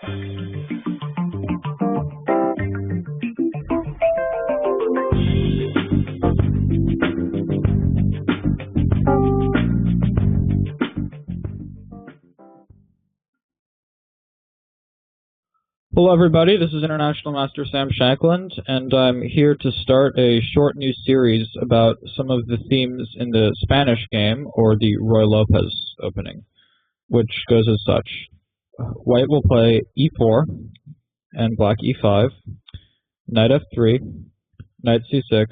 Hello everybody, this is International Master Sam Shankland, and I'm here to start a short new series about some of the themes in the Spanish game, or the Ruy-Lopez opening, which goes as such. White will play e4, and black e5, knight f3, knight c6,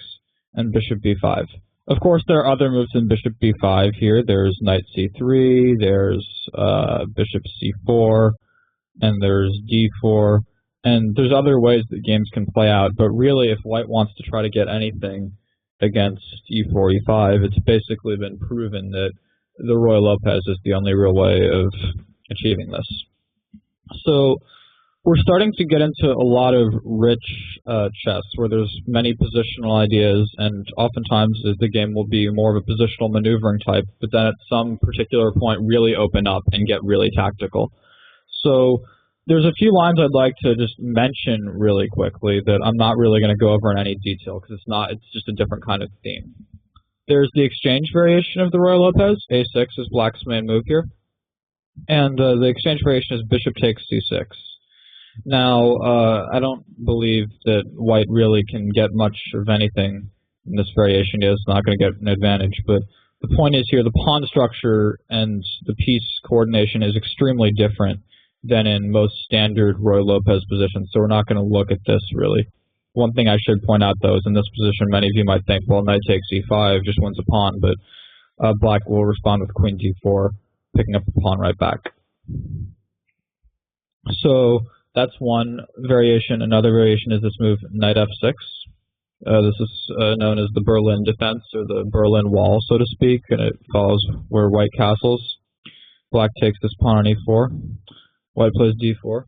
and bishop b5. Of course, there are other moves than bishop b5 here. There's knight c3, there's bishop c4, and there's d4, and there's other ways that games can play out, but really if white wants to try to get anything against e4, e5, it's basically been proven that the Ruy-Lopez is the only real way of achieving this. So we're starting to get into a lot of rich chess where there's many positional ideas, and oftentimes the game will be more of a positional maneuvering type, but then at some particular point really open up and get really tactical. So there's a few lines I'd like to just mention really quickly that I'm not really going to go over in any detail because it's just a different kind of theme. There's the exchange variation of the Ruy-Lopez. A6 is black's main move here. And the exchange variation is bishop takes c6. Now, I don't believe that white really can get much of anything in this variation. It's not going to get an advantage, but the point is here the pawn structure and the piece coordination is extremely different than in most standard Ruy-Lopez positions, so we're not going to look at this really. One thing I should point out, though, is in this position, many of you might think, well, knight takes e5 just wins a pawn, but black will respond with queen d4, picking up the pawn right back. So that's one variation. Another variation is this move, knight f6. This is known as the Berlin defense, or the Berlin wall, so to speak, and it follows where white castles. Black takes this pawn on e4. White plays d4,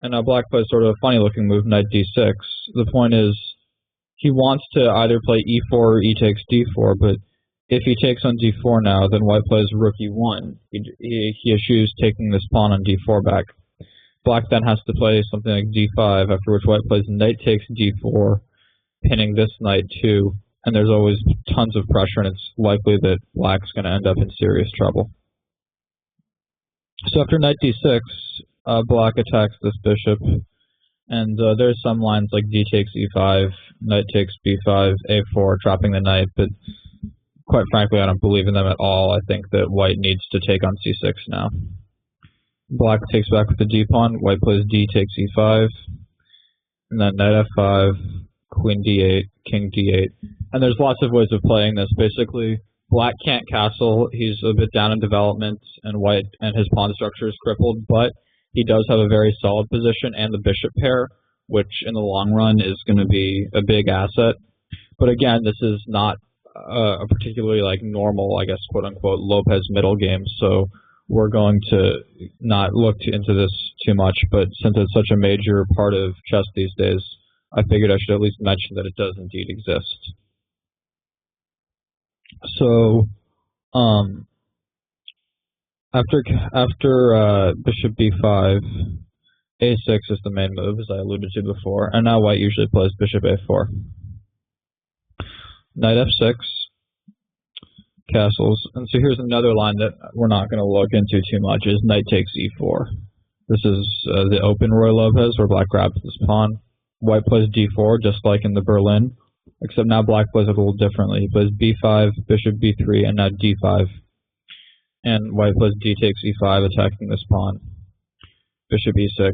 and now black plays sort of a funny-looking move, knight d6. The point is, he wants to either play e4 or e takes d4, but if he takes on d4 now, then white plays rook e1. He eschews taking this pawn on d4 back. Black then has to play something like d5, after which white plays knight takes d4, pinning this knight too, and there's always tons of pressure, and it's likely that black's going to end up in serious trouble. So after knight d6, black attacks this bishop, and there's some lines like d takes e5, knight takes b5, a4, dropping the knight, but quite frankly I don't believe in them at all. I think that white needs to take on c6 now. Black takes back with the d-pawn, white plays d takes e5, and then knight f5, queen d8, king d8, and there's lots of ways of playing this. Basically, black can't castle, he's a bit down in development, and white and his pawn structure is crippled, but he does have a very solid position and the bishop pair, which in the long run is going to be a big asset. But again, this is not a particularly normal, I guess, quote-unquote, Lopez middle game, so we're going to not look into this too much, but since it's such a major part of chess these days, I figured I should at least mention that it does indeed exist. So, after bishop b5, a6 is the main move, as I alluded to before, and now white usually plays bishop a4. Knight f6, castles, and so here's another line that we're not going to look into too much, is knight takes e4. This is the open Ruy-Lopez, where black grabs this pawn. White plays d4, just like in the Berlin, except now black plays it a little differently. He plays b5, bishop b3, and now d5. And white plays d takes e5, attacking this pawn. Bishop e6,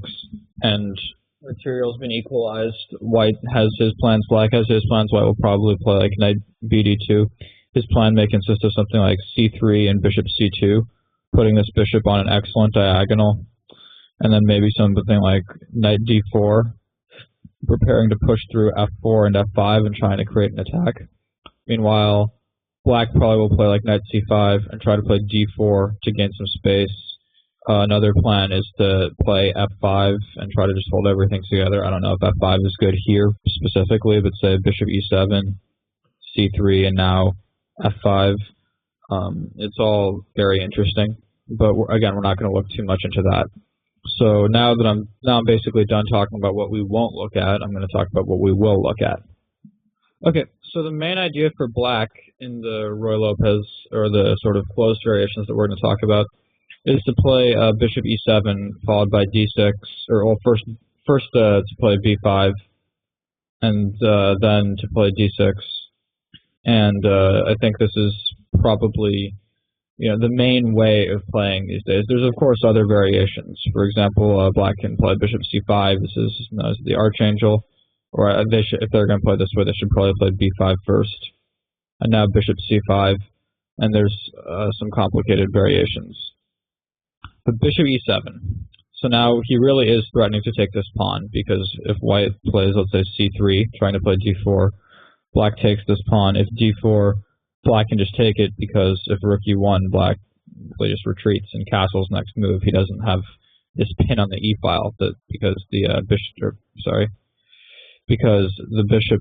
and material's been equalized. White has his plans, black has his plans. White will probably play like knight bd2. His plan may consist of something like c3 and bishop c2, putting this bishop on an excellent diagonal, and then maybe something like knight d4, preparing to push through f4 and f5 and trying to create an attack. Meanwhile, black probably will play like knight c5 and try to play d4 to gain some space. Another plan is to play f5 and try to just hold everything together. I don't know if f5 is good here specifically, but say bishop e7, c3, and now f5. It's all very interesting, but again, we're not going to look too much into that. So now I'm basically done talking about what we won't look at, I'm going to talk about what we will look at. Okay, so the main idea for black in the Ruy-Lopez, or the sort of closed variations that we're going to talk about, is to play bishop e7 followed by d6, or well, first to play b5, and then to play d6. And I think this is probably the main way of playing these days. There's of course other variations. For example, black can play bishop c5. This is known as the archangel. Or if they're going to play this way, they should probably play b5 first. And now bishop c5. And there's some complicated variations. But bishop e7. So now he really is threatening to take this pawn, because if white plays, let's say, c3, trying to play d4, black takes this pawn. If d4, black can just take it, because if rook e1, black just retreats and castles next move. He doesn't have this pin on the e file because the bishop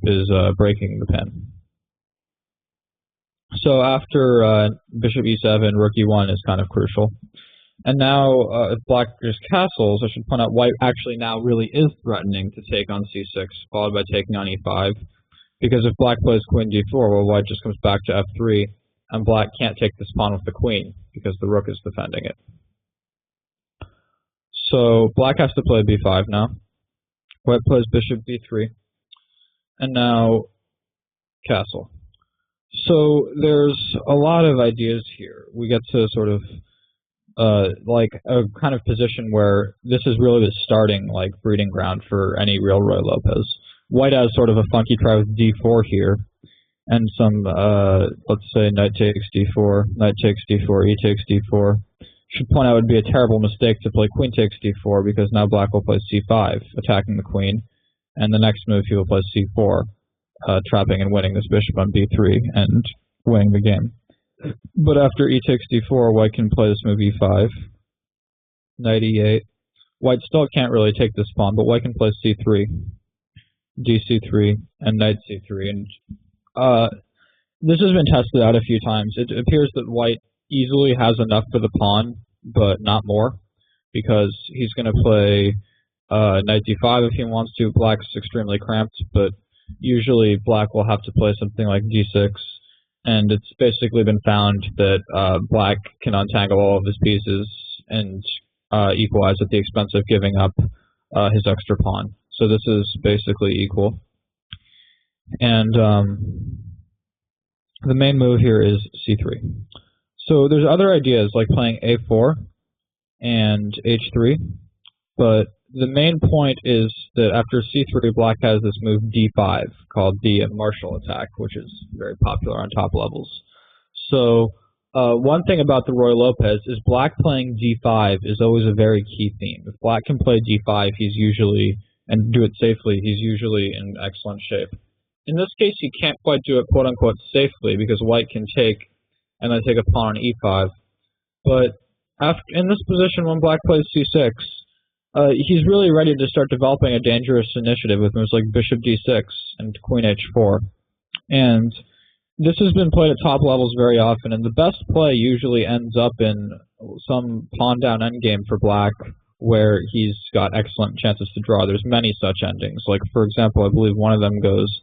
is breaking the pin. So after bishop e7, rook e1 is kind of crucial. And now, if black just castles, I should point out white actually now really is threatening to take on c6, followed by taking on e5. Because if black plays queen d4, well, white just comes back to f3, and black can't take this pawn with the queen, because the rook is defending it. So black has to play b5 now. White plays bishop b3, and now castle. So there's a lot of ideas here. We get to sort of like a kind of position where this is really the starting breeding ground for any real Ruy-Lopez. White has sort of a funky try with d4 here, and some, let's say, knight takes d4, knight takes d4, e takes d4. Should point out it would be a terrible mistake to play queen takes d4, because now black will play c5, attacking the queen, and the next move he will play c4, trapping and winning this bishop on b3 and winning the game. But after e takes d4, white can play this move e5, knight e8. White still can't really take this pawn, but white can play c3, dc3, and knight c3. And this has been tested out a few times. It appears that white easily has enough for the pawn, but not more, because he's going to play knight d5 if he wants to. Black's extremely cramped, but usually black will have to play something like d6. And it's basically been found that black can untangle all of his pieces and equalize at the expense of giving up his extra pawn. So this is basically equal. And the main move here is c3. So there's other ideas like playing a4 and h3, but the main point is that after c3, black has this move d5 called the Marshall attack, which is very popular on top levels. So one thing about the Ruy-Lopez is black playing d5 is always a very key theme. If black can play d5, he's usually, and do it safely, he's usually in excellent shape. In this case, he can't quite do it quote-unquote safely, because white can take and then take a pawn on e5. But in this position, when black plays c6, he's really ready to start developing a dangerous initiative with moves like bishop d6 and queen h4. And this has been played at top levels very often, and the best play usually ends up in some pawn-down endgame for black, where he's got excellent chances to draw. There's many such endings. Like, for example, I believe one of them goes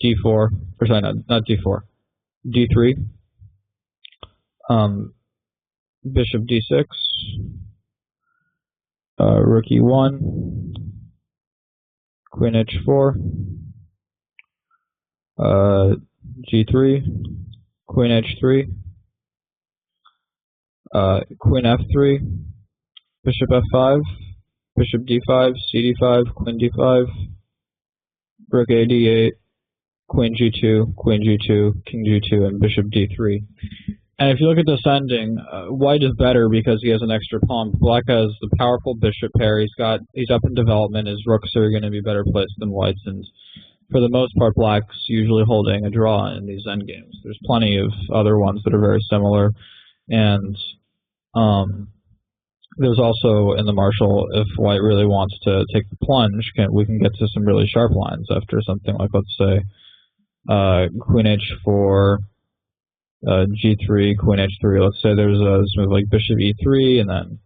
d4, or sorry, not d4, d3, bishop d6, rook e1, queen h4, g3, queen h3, queen f3, bishop f5, bishop d5, cd5, queen d5, rook a d8, queen g2, king g2, and bishop d3. And if you look at this ending, white is better because he has an extra pawn. Black has the powerful bishop pair. He's up in development. His rooks are going to be better placed than white's, and for the most part, black's usually holding a draw in these endgames. There's plenty of other ones that are very similar, and there's also in the Marshall, if white really wants to take the plunge, we can get to some really sharp lines after something like, let's say, queen h4, g3, queen h3. Let's say there's this move like bishop e3, and then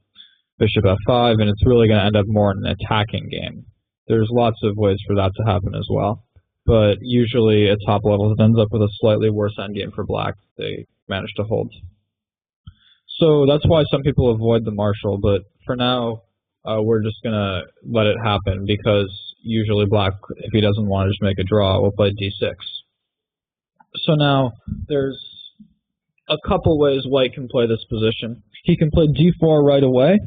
bishop f5, and it's really going to end up more in an attacking game. There's lots of ways for that to happen as well, but usually at top levels it ends up with a slightly worse endgame for black. They manage to hold. So that's why some people avoid the marshal, but for now we're just going to let it happen, because usually black, if he doesn't want to just make a draw, will play d6. So now there's a couple ways white can play this position. He can play d4 right away,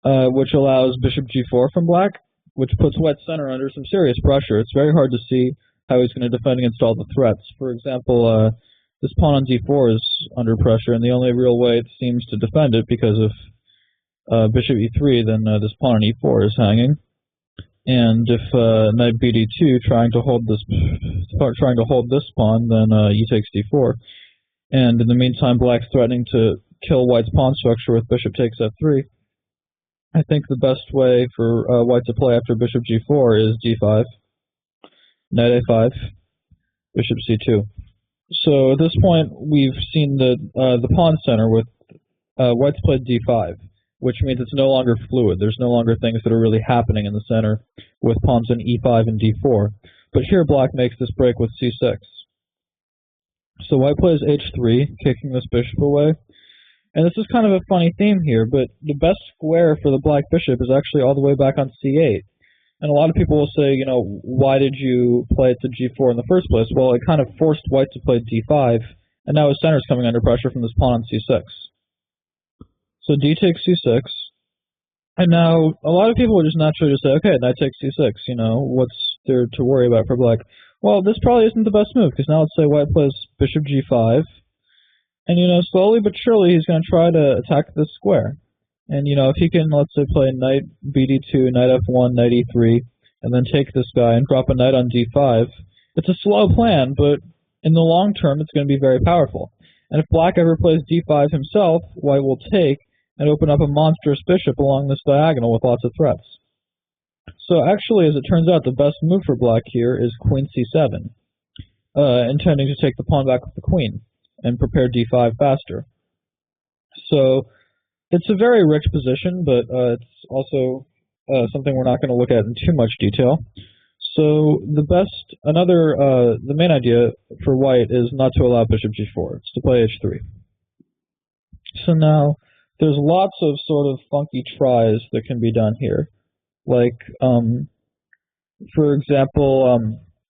which allows bishop g4 from black, which puts white's center under some serious pressure. It's very hard to see how he's going to defend against all the threats. For example, this pawn on d4 is under pressure, and the only real way it seems to defend it, because if bishop e3, then this pawn on e4 is hanging. And if knight bd2 trying to hold this pawn, then e takes d4. And in the meantime, black's threatening to kill white's pawn structure with bishop takes f3. I think the best way for white to play after bishop g4 is d5, knight a5, bishop c2. So at this point, we've seen the pawn center with white's played d5, which means it's no longer fluid. There's no longer things that are really happening in the center with pawns in e5 and d4. But here black makes this break with c6. So white plays h3, kicking this bishop away. And this is kind of a funny theme here, but the best square for the black bishop is actually all the way back on c8. And a lot of people will say, you know, why did you play it to g4 in the first place? Well, it kind of forced white to play d5, and now his center's coming under pressure from this pawn on c6. So d takes c6, and now a lot of people would just naturally just say, okay, knight takes c6, you know, what's there to worry about for black? Well, this probably isn't the best move, because now let's say white plays bishop g5, and, you know, slowly but surely he's going to try to attack this square. And, you know, if he can, let's say, play knight bd2, knight f1, knight e3, and then take this guy and drop a knight on d5, it's a slow plan, but in the long term it's going to be very powerful. And if black ever plays d5 himself, white will take and open up a monstrous bishop along this diagonal with lots of threats. So actually, as it turns out, the best move for black here is queen c7, intending to take the pawn back with the queen and prepare d5 faster. So it's a very rich position, but it's also something we're not going to look at in too much detail. So the main idea for white is not to allow bishop g4. It's to play h3. So now there's lots of sort of funky tries that can be done here. Like, for example,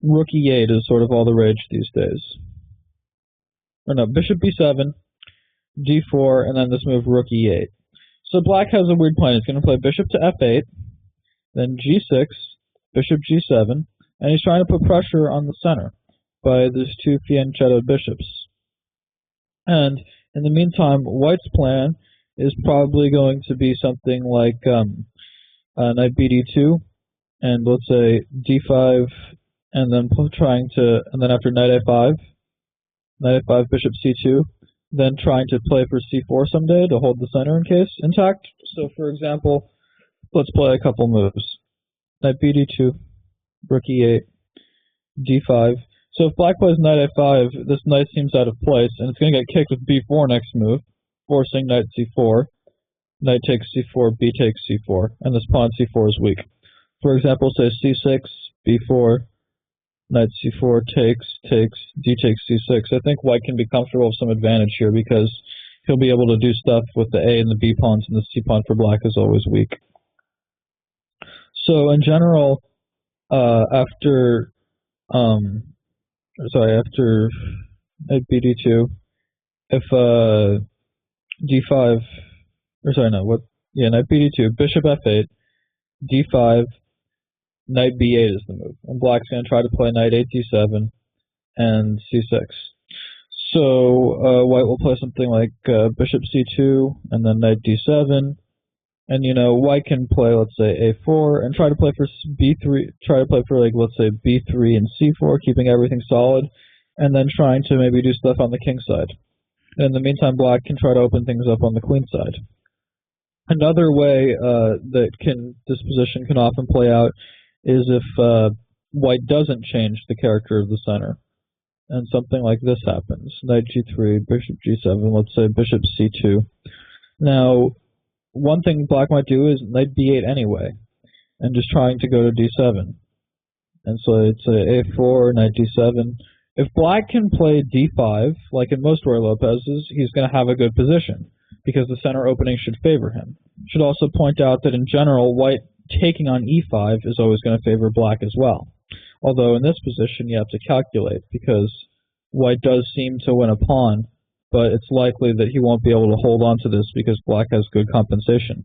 rook e8 is sort of all the rage these days. Or no, bishop b7, d4, and then this move rook e8. So black has a weird plan. He's going to play bishop to f8, then g6, bishop g7, and he's trying to put pressure on the center by these two fianchettoed bishops. And in the meantime, white's plan is probably going to be something like knight bd2, and let's say d5, and then after knight a5, bishop c2, then trying to play for c4 someday to hold the center in case intact. So for example, let's play a couple moves. Knight bd2, rook e8, d5. So if black plays knight a5, this knight seems out of place, and it's going to get kicked with b4 next move, forcing knight c4. Knight takes c4, b takes c4, and this pawn c4 is weak. For example, say c6, b4, knight c4 takes, d takes c6. I think white can be comfortable with some advantage here because he'll be able to do stuff with the a and the b pawns, and the c pawn for black is always weak. So in general, after knight bd2, if d5, knight bd2, bishop f8, d5, knight b8 is the move, and black's going to try to play knight 8 d7 and c6. So white will play something like bishop c2 and then knight d7, and you know white can play, let's say, a4 and try to play for b3, let's say b3 and c4, keeping everything solid, and then trying to maybe do stuff on the king side. And in the meantime, black can try to open things up on the queen side. Another way this position can often play out is if white doesn't change the character of the center, and something like this happens. Knight g3, bishop g7, let's say bishop c2. Now, one thing black might do is knight b8 anyway, and just trying to go to d7. And so it's a a4, knight d7. If black can play d5, like in most Ruy-Lopez's, he's going to have a good position, because the center opening should favor him. Should also point out that in general, white taking on e5 is always going to favor black as well. Although in this position, you have to calculate, because white does seem to win a pawn, but it's likely that he won't be able to hold on to this because black has good compensation.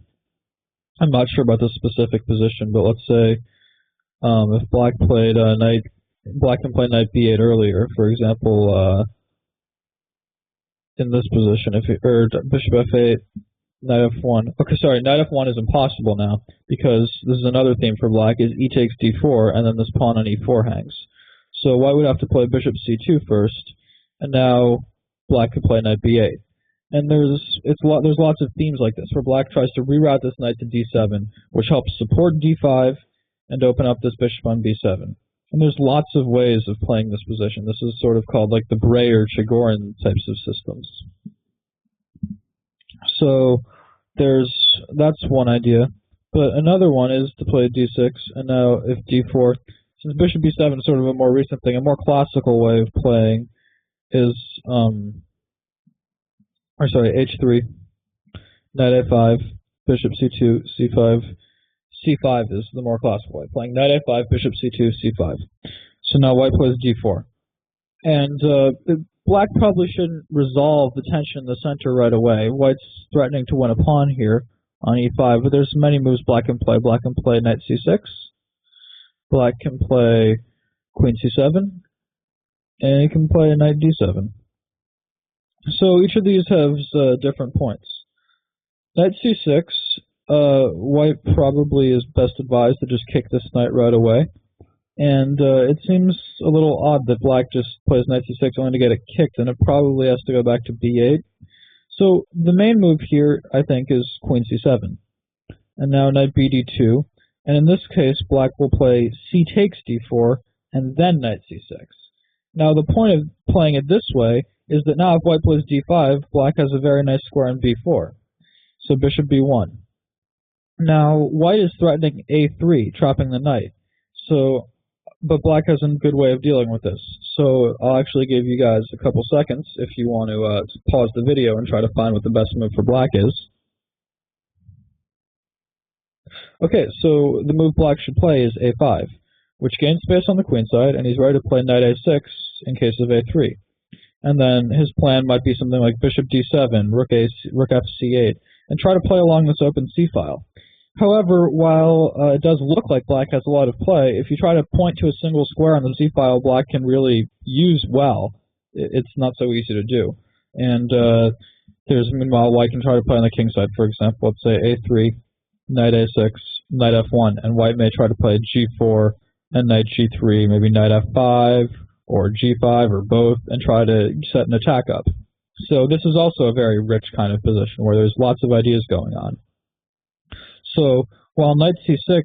I'm not sure about the specific position, but let's say if black played black can play knight b8 earlier, for example, in this position, or bishop f8, knight f1. Okay, sorry, knight f1 is impossible now, because this is another theme for black, is e takes d4, and then this pawn on e4 hangs. So white would have to play bishop c2 first, and now black could play knight b8. And there's lots of themes like this, where black tries to reroute this knight to d7, which helps support d5 and open up this bishop on b7. And there's lots of ways of playing this position. This is sort of called like the Bray or Chigorin types of systems. So that's one idea. But another one is to play d6, and now if d4, since bishop b7 is sort of a more recent thing, a more classical way of playing is, h3, knight a5, bishop c2, c5. c5 is the more classical way, playing knight a5, bishop c2, c5. So now white plays d4. And black probably shouldn't resolve the tension in the center right away. White's threatening to win a pawn here on e5, but there's many moves black can play. Black can play knight c6. Black can play queen c7. And he can play knight d7. So each of these has different points. Knight c6, white probably is best advised to just kick this knight right away. And it seems a little odd that black just plays knight c6 only to get it kicked, and it probably has to go back to b8. So the main move here, I think, is queen c7. And now knight bd2. And in this case, black will play c takes d4, and then knight c6. Now the point of playing it this way is that now if white plays d5, black has a very nice square on b4. So bishop b1. Now white is threatening a3, trapping the knight. But black has a good way of dealing with this. So I'll actually give you guys a couple seconds if you want to pause the video and try to find what the best move for black is. Okay, so the move black should play is a5, which gains space on the queen side, and he's ready to play knight a6 in case of a3. And then his plan might be something like bishop d7, rook f c8, and try to play along this open c file. However, while it does look like black has a lot of play, if you try to point to a single square on the c-file black can really use well, it's not so easy to do. And meanwhile, white can try to play on the king side, for example. Let's say a3, knight a6, knight f1, and white may try to play g4 and knight g3, maybe knight f5 or g5 or both, and try to set an attack up. So this is also a very rich kind of position where there's lots of ideas going on. So while knight c6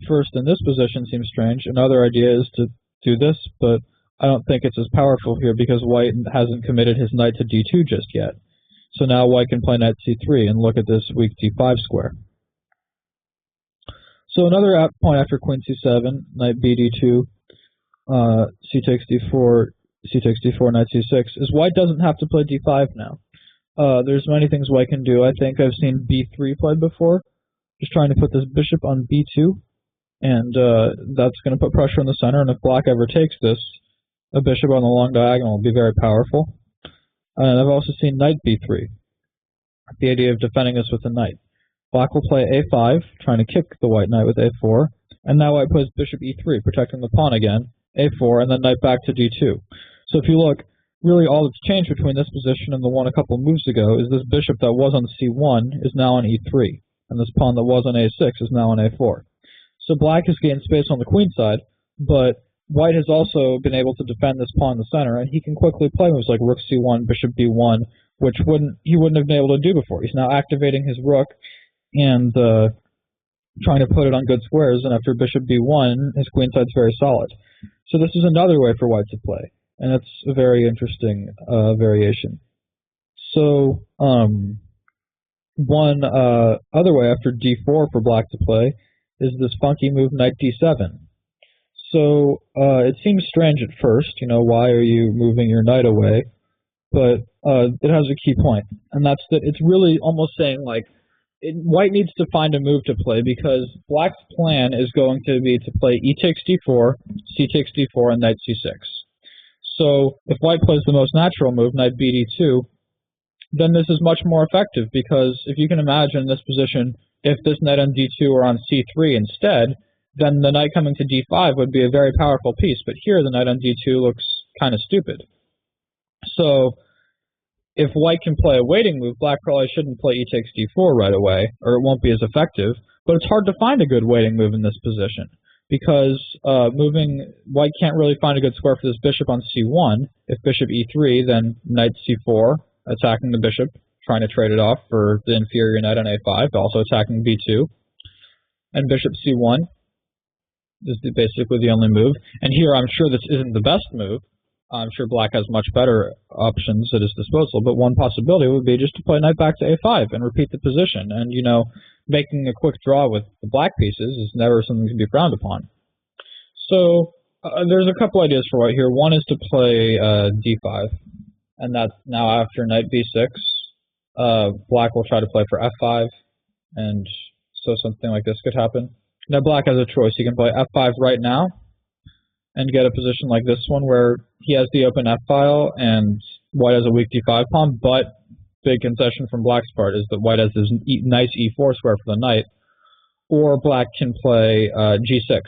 first in this position seems strange, another idea is to do this, but I don't think it's as powerful here because white hasn't committed his knight to d2 just yet. So now white can play knight c3 and look at this weak d5 square. So another point after queen c7, knight bd2, c takes d4, knight c6, is white doesn't have to play d5 now. There's many things white can do. I think I've seen b3 played before. Just trying to put this bishop on b2, and that's going to put pressure on the center, and if black ever takes this, a bishop on the long diagonal will be very powerful. And I've also seen knight b3, the idea of defending this with a knight. Black will play a5, trying to kick the white knight with a4, and now white plays bishop e3, protecting the pawn again, a4, and then knight back to d2. So if you look, really all that's changed between this position and the one a couple moves ago is this bishop that was on c1 is now on e3. And this pawn that was on a6 is now on a4. So black has gained space on the queen side, but white has also been able to defend this pawn in the center, and he can quickly play moves like rook c1, bishop b1, which he wouldn't have been able to do before. He's now activating his rook and trying to put it on good squares, and after bishop b1, his queen side's very solid. So this is another way for white to play, and it's a very interesting variation. So, One other way after d4 for black to play is this funky move knight d7. So it seems strange at first, why are you moving your knight away? But it has a key point, and that's that it's really almost saying, like, white needs to find a move to play because black's plan is going to be to play e takes d4, c takes d4, and knight c6. So if white plays the most natural move, knight bd2, then this is much more effective because if you can imagine this position, if this knight on d2 were on c3 instead, then the knight coming to d5 would be a very powerful piece, but here the knight on d2 looks kind of stupid. So if white can play a waiting move, black probably shouldn't play e takes d4 right away, or it won't be as effective, but it's hard to find a good waiting move in this position because white can't really find a good square for this bishop on c1. If bishop e3, then knight c4, attacking the bishop, trying to trade it off for the inferior knight on a5, also attacking b2, and bishop c1 is basically the only move. And here I'm sure this isn't the best move. I'm sure black has much better options at his disposal, but one possibility would be just to play knight back to a5 and repeat the position. And, making a quick draw with the black pieces is never something to be frowned upon. So there's a couple ideas for white here. One is to play d5, and that's now after knight b6. Black will try to play for f5, and so something like this could happen. Now black has a choice. He can play f5 right now and get a position like this one where he has the open f-file and white has a weak d5 pawn, but big concession from black's part is that white has this nice e4 square for the knight, or black can play g6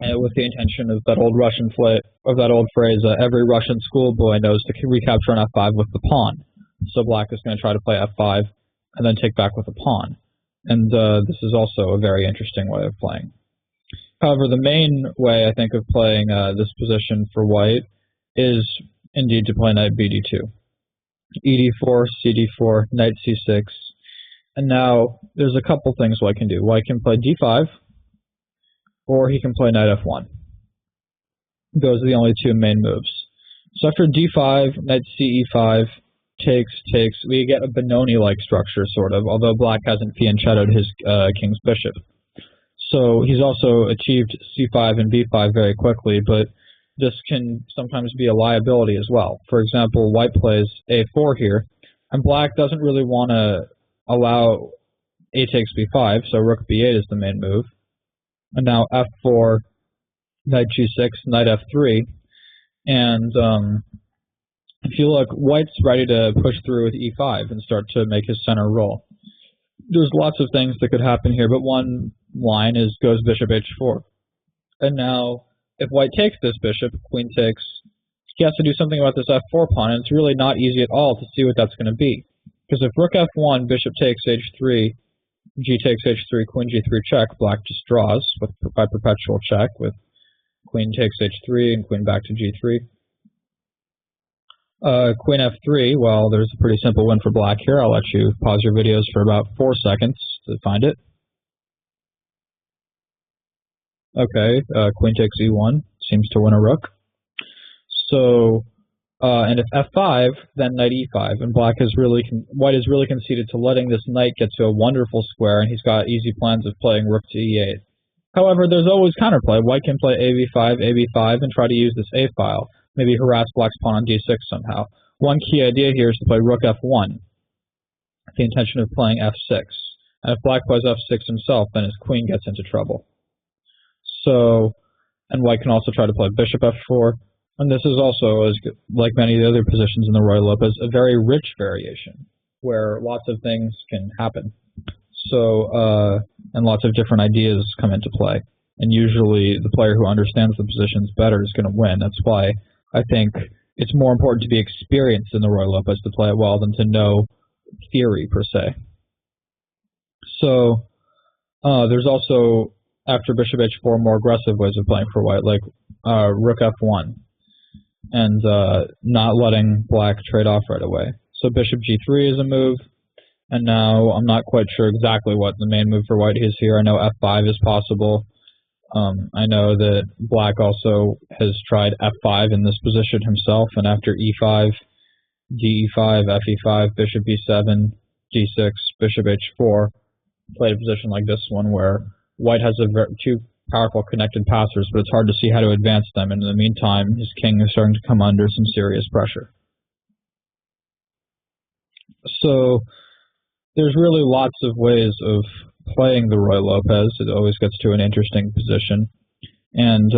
with the intention of that old phrase, every Russian schoolboy knows to recapture an f5 with the pawn. So black is going to try to play f5 and then take back with the pawn. And this is also a very interesting way of playing. However, the main way, I think, of playing this position for white is indeed to play knight bd2. ed4, cd4, knight c6. And now there's a couple things white can do. White can play d5, or he can play knight f1. Those are the only two main moves. So after d5, knight ce5, takes, we get a Benoni-like structure, sort of, although black hasn't fianchettoed his king's bishop. So he's also achieved c5 and b5 very quickly, but this can sometimes be a liability as well. For example, white plays a4 here, and black doesn't really want to allow a takes b5, so rook b8 is the main move. And now f4, knight g6, knight f3, and if you look, white's ready to push through with e5 and start to make his center roll. There's lots of things that could happen here, but one line is goes bishop h4. And now, if white takes this bishop, queen takes, he has to do something about this f4 pawn, and it's really not easy at all to see what that's going to be. Because if rook f1, bishop takes h3, g takes h3, queen g3 check, black just draws by perpetual check with queen takes h3 and queen back to g3. Queen f3, well, there's a pretty simple win for black here. I'll let you pause your videos for about 4 seconds to find it. Okay, queen takes e1, seems to win a rook. So, and if f5, then knight e5, and white has really conceded to letting this knight get to a wonderful square, and he's got easy plans of playing rook to e8. However, there's always counterplay. White can play ab5, and try to use this a-file. Maybe harass black's pawn on d6 somehow. One key idea here is to play rook f1, with the intention of playing f6. And if black plays f6 himself, then his queen gets into trouble. So, and white can also try to play bishop f4. And this is also, like many of the other positions in the Ruy-Lopez, a very rich variation, where lots of things can happen. So, and lots of different ideas come into play. And usually the player who understands the positions better is going to win. That's why I think it's more important to be experienced in the Ruy-Lopez to play it well than to know theory, per se. So there's also, after bishop h4, more aggressive ways of playing for white, like rook f1, and not letting black trade off right away. So bishop g3 is a move, and now I'm not quite sure exactly what the main move for white is here. I know f5 is possible. I know that black also has tried f5 in this position himself, and after e5, de5, fe5, bishop b7, d6, bishop h4, played a position like this one where white has two powerful connected passers, but it's hard to see how to advance them, and in the meantime, his king is starting to come under some serious pressure. So there's really lots of ways of playing the Ruy-Lopez. It always gets to an interesting position. And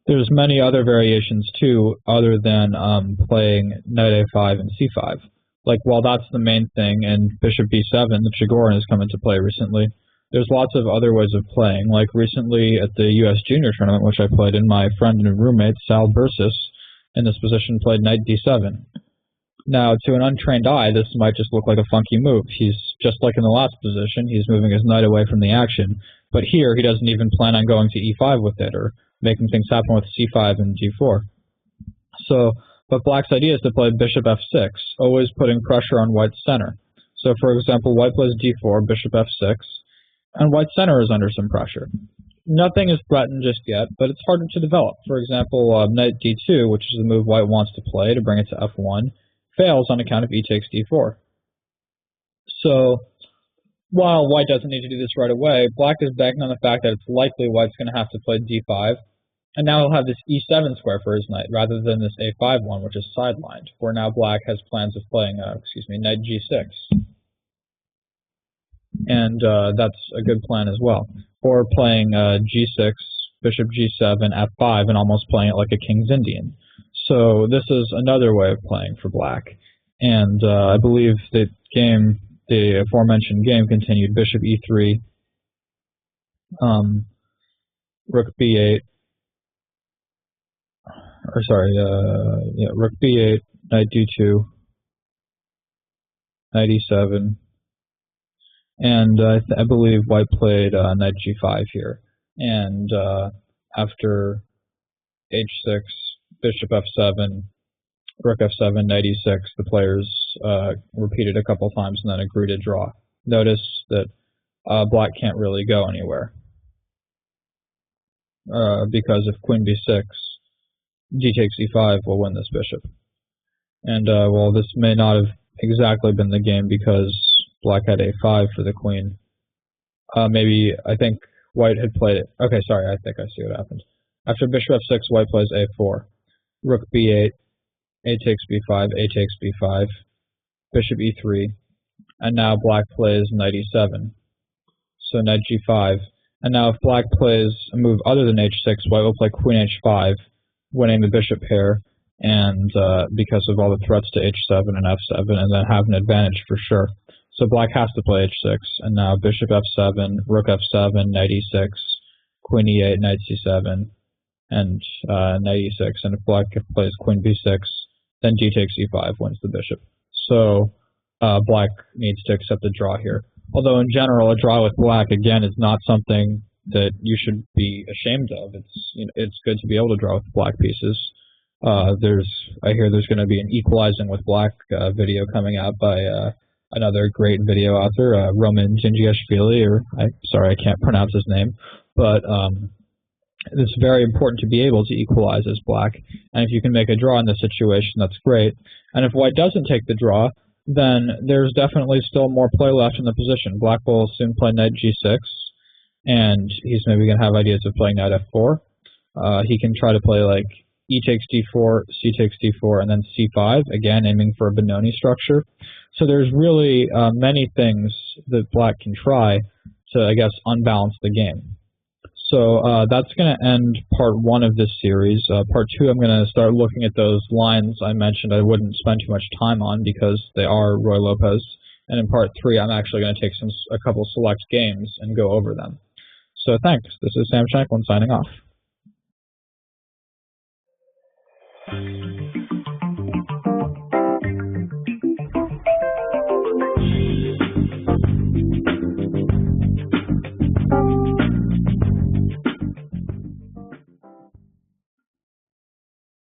there's many other variations too, other than playing knight a5 and c5. Like, while that's the main thing, and bishop b7, the Chigorin has come into play recently, there's lots of other ways of playing. Like recently at the U.S. Junior Tournament, which I played in, my friend and roommate, Sal Bursis, in this position played knight d7. Now, to an untrained eye, this might just look like a funky move. He's just like in the last position, he's moving his knight away from the action. But here, he doesn't even plan on going to e5 with it, or making things happen with c5 and g4. But black's idea is to play bishop f6, always putting pressure on white's center. So, for example, white plays d4, bishop f6, and white's center is under some pressure. Nothing is threatened just yet, but it's harder to develop. For example, knight d2, which is the move white wants to play to bring it to f1, fails on account of e takes d4. So, while white doesn't need to do this right away, black is banking on the fact that it's likely white's going to have to play d5, and now he'll have this e7 square for his knight, rather than this a5 one, which is sidelined, where now black has plans of playing, knight g6. And that's a good plan as well. Or playing g6, bishop g7, f5, and almost playing it like a King's Indian. So this is another way of playing for black. And I believe the aforementioned game continued bishop e3, rook b8, rook b8, knight d2, knight e7, and I believe white played knight g5 here. And after h6, bishop f7, rook f7, knight e6, the players repeated a couple times and then agreed to draw. Notice that black can't really go anywhere, because if queen b6, d takes e5 will win this bishop. And well, this may not have exactly been the game because black had a5 for the queen. I think white had played it. Okay, sorry, I think I see what happened. After bishop f6, white plays a4, rook b8, a takes b5, a takes b5, bishop e3, and now black plays knight e7. So knight g5. And now if black plays a move other than h6, white will play queen h5, winning the bishop pair, and because of all the threats to h7 and f7, and then have an advantage for sure. So black has to play h6, and now bishop f7, rook f7, knight e6, queen e8, knight c7, and knight e6. And if black plays queen b6, then d takes e5 wins the bishop. So black needs to accept a draw here. Although in general, a draw with black, again, is not something that you should be ashamed of. It's good to be able to draw with black pieces. I hear there's going to be an equalizing with black video coming out by another great video author, Roman Gingiashvili, I can't pronounce his name, but it's very important to be able to equalize as black, and if you can make a draw in this situation, that's great. And if white doesn't take the draw, then there's definitely still more play left in the position. Black will soon play knight g6, and he's maybe going to have ideas of playing knight f4. He can try to play like e takes d4, c takes d4, and then c5, again aiming for a Benoni structure. So there's really many things that black can try to, I guess, unbalance the game. So that's going to end part 1 of this series. Part 2, I'm going to start looking at those lines I mentioned I wouldn't spend too much time on because they are Ruy-Lopez. And in part 3, I'm actually going to take a couple select games and go over them. So thanks. This is Sam Shanklin signing off.